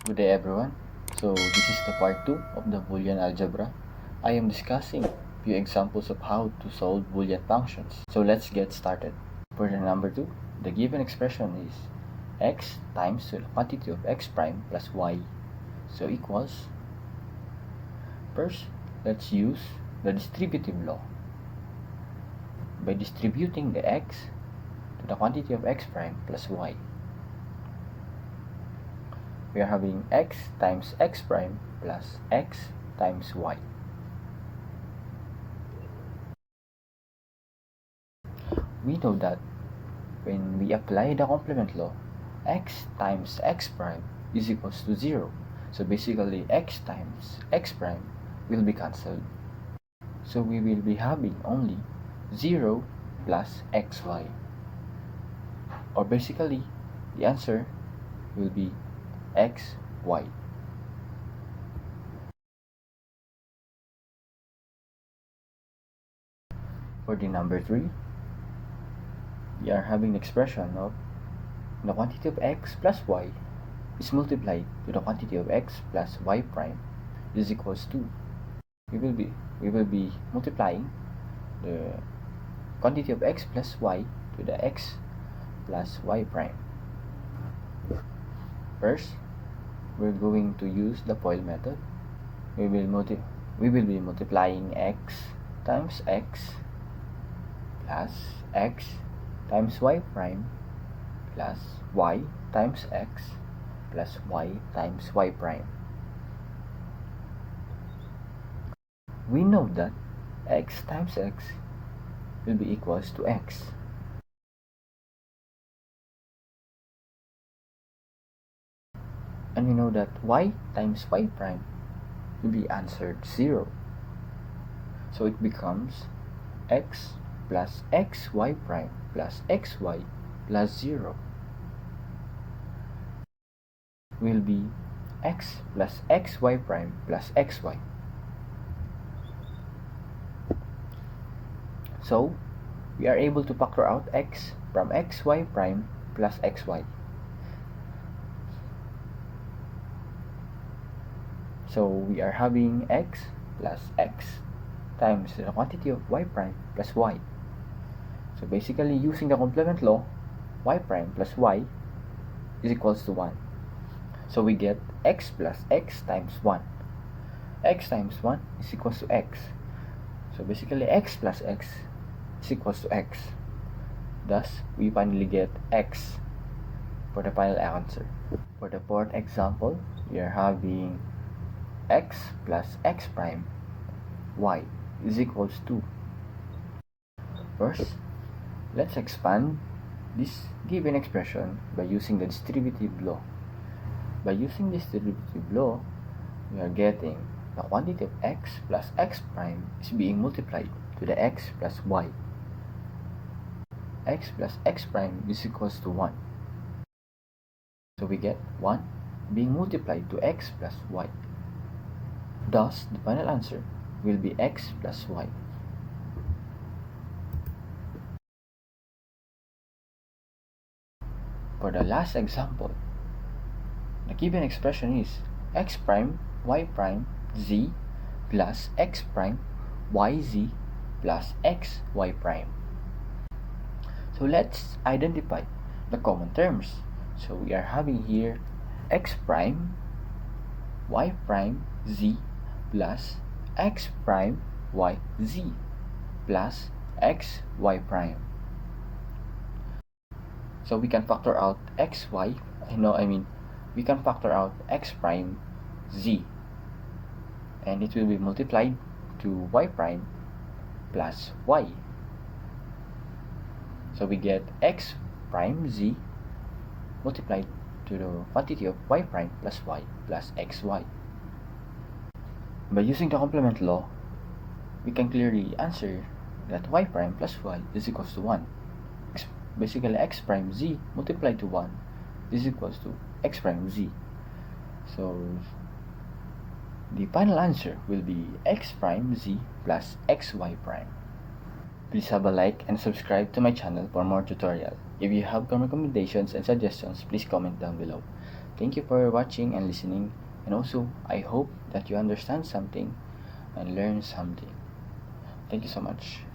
Good day everyone. So this is the part 2 of the Boolean Algebra. I am discussing few examples of how to solve Boolean functions. So let's get started. For the number 2, the given expression is x times the quantity of x prime plus y. So equals, first let's use the distributive law. By distributing the x to the quantity of x prime plus y, we are having x times x prime plus x times y. We know that when we apply the complement law, x times x prime is equals to 0. So basically, x times x prime will be cancelled. So we will be having only 0 plus xy. Or basically, the answer will be xy. For the number 3, we are having the expression of the quantity of x plus y is multiplied to the quantity of x plus y prime is equals to, we will be multiplying the quantity of x plus y to the x plus y prime. First, we're going to use the FOIL method. We will be multiplying x times x plus x times y prime plus y times x plus y times y prime. We know that x times x will be equals to x. And we know that y times y prime will be answered 0. So it becomes x plus xy prime plus xy plus 0 will be x plus xy prime plus xy. So we are able to factor out x from xy prime plus xy. So we are having x plus x times the quantity of y prime plus y. So basically, using the complement law, y prime plus y is equals to 1. So we get x plus x times 1. X times 1 is equals to x. So basically, x plus x is equals to x. Thus, we finally get x for the final answer. For the fourth example, we are having x plus x prime y is equals to. First, let's expand this given expression by using the distributive law. By using the distributive law, we are getting the quantity of x plus x prime is being multiplied to the x plus y. X plus x prime is equals to 1. So we get 1 being multiplied to x plus y. Thus, the final answer will be x plus y. For the last example, the given expression is x prime y prime z plus x prime yz plus x y prime. So let's identify the common terms. So we are having here x prime y prime z plus x prime y z plus x y prime. So we can factor out xy, we can factor out x prime z, and it will be multiplied to y prime plus y. So we get x prime z multiplied to the quantity of y prime plus y plus xy. By using the complement law, we can clearly answer that y prime plus y is equals to 1. Basically, x prime z multiplied to 1 is equals to x prime z. So the final answer will be x prime z plus xy prime. Please have a like and subscribe to my channel for more tutorial. If you have recommendations and suggestions, please comment down below. Thank you for watching and listening, and also I hope that you understand something and learn something. Thank you so much.